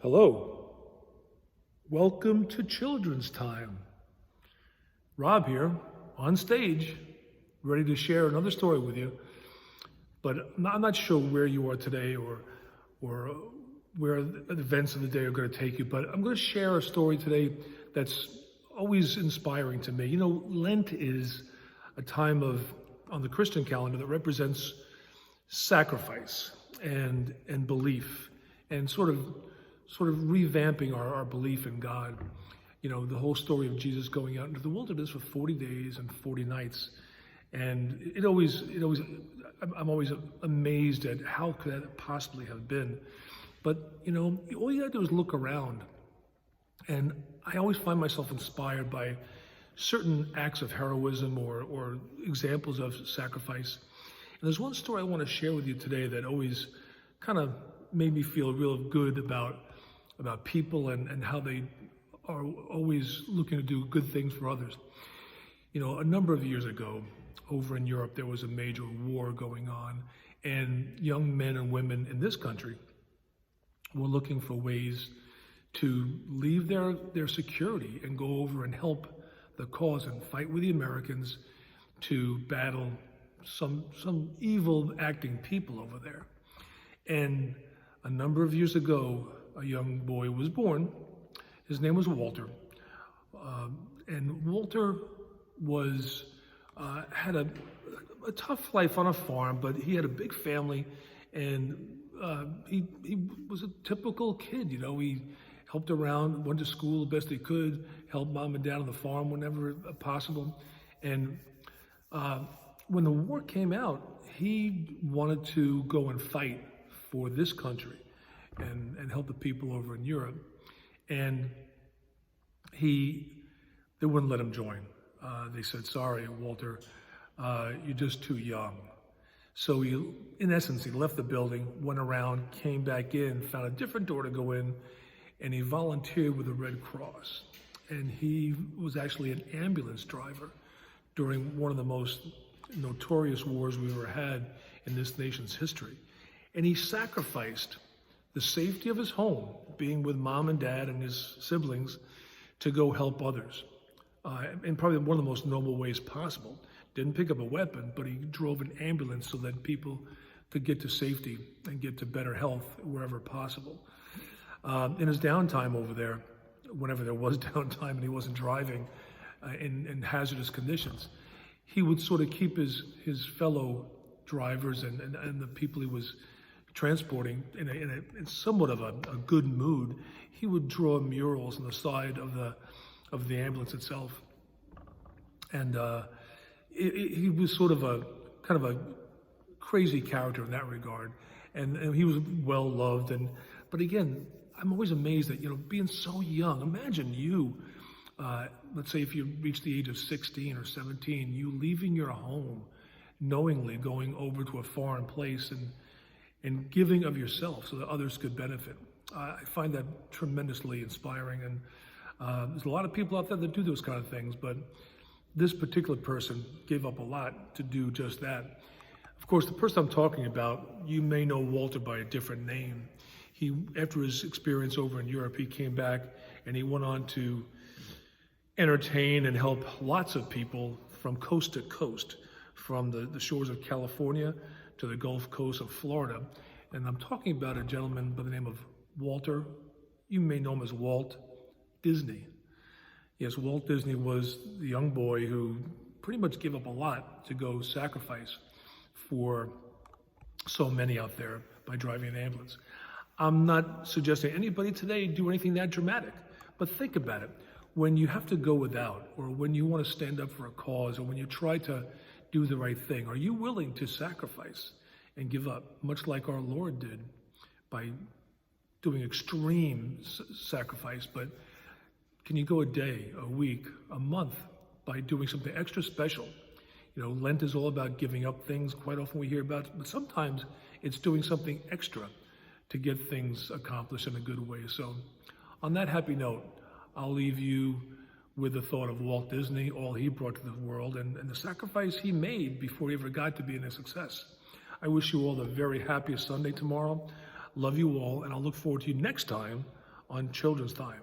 Hello. Welcome to Children's Time. Rob here, on stage, ready to share another story with you. But I'm not sure where you are today or where the events of the day are going to take you. But I'm going to share a story today that's always inspiring to me. You know, Lent is a time on the Christian calendar that represents sacrifice and belief and sort of revamping our belief in God. You know, the whole story of Jesus going out into the wilderness for 40 days and 40 nights. And I'm always amazed at how could that possibly have been. But, you know, all you gotta do is look around. And I always find myself inspired by certain acts of heroism or examples of sacrifice. And there's one story I want to share with you today that always kind of made me feel real good about people and how they are always looking to do good things for others. You know, a number of years ago, over in Europe, there was a major war going on, and young men and women in this country were looking for ways to leave their security and go over and help the cause and fight with the Americans to battle some evil acting people over there. And a number of years ago, a young boy was born. His name was Walter. And Walter had a tough life on a farm, but he had a big family, and he was a typical kid. You know, he helped around, went to school the best he could, helped mom and dad on the farm whenever possible. And when the war came out, he wanted to go and fight for this country and help the people over in Europe. And they wouldn't let him join. They said, sorry, Walter, you're just too young. So in essence, he left the building, went around, came back in, found a different door to go in, and he volunteered with the Red Cross. And he was actually an ambulance driver during one of the most notorious wars we ever had in this nation's history. And he sacrificed the safety of his home, being with mom and dad and his siblings, to go help others in probably one of the most noble ways possible. Didn't pick up a weapon, but he drove an ambulance so that people could get to safety and get to better health wherever possible. In his downtime over there, whenever there was downtime and he wasn't driving in hazardous conditions, he would sort of keep his fellow drivers and the people he was transporting in somewhat of a good mood. He would draw murals on the side of the ambulance itself, and he was sort of a kind of a crazy character in that regard, and he was well loved. But again, I'm always amazed that, you know, being so young. Imagine you, let's say if you reach the age of 16 or 17, you leaving your home, knowingly going over to a foreign place and giving of yourself so that others could benefit. I find that tremendously inspiring, and there's a lot of people out there that do those kind of things, but this particular person gave up a lot to do just that. Of course, the person I'm talking about, you may know Walter by a different name. After his experience over in Europe, he came back and he went on to entertain and help lots of people from coast to coast, from the shores of California to the Gulf Coast of Florida. And I'm talking about a gentleman by the name of Walter. You may know him as Walt Disney. Yes, Walt Disney was the young boy who pretty much gave up a lot to go sacrifice for so many out there by driving an ambulance. I'm not suggesting anybody today do anything that dramatic, but think about it. When you have to go without, or when you want to stand up for a cause, or when you try to do the right thing, are you willing to sacrifice and give up, much like our Lord did by doing extreme sacrifice? But can you go a day, a week, a month by doing something extra special? You know, Lent is all about giving up things. Quite often we hear about it, but sometimes it's doing something extra to get things accomplished in a good way. So on that happy note, I'll leave you with the thought of Walt Disney, all he brought to the world, and the sacrifice he made before he ever got to being a success. I wish you all the very happiest Sunday tomorrow. Love you all, and I'll look forward to you next time on Children's Time.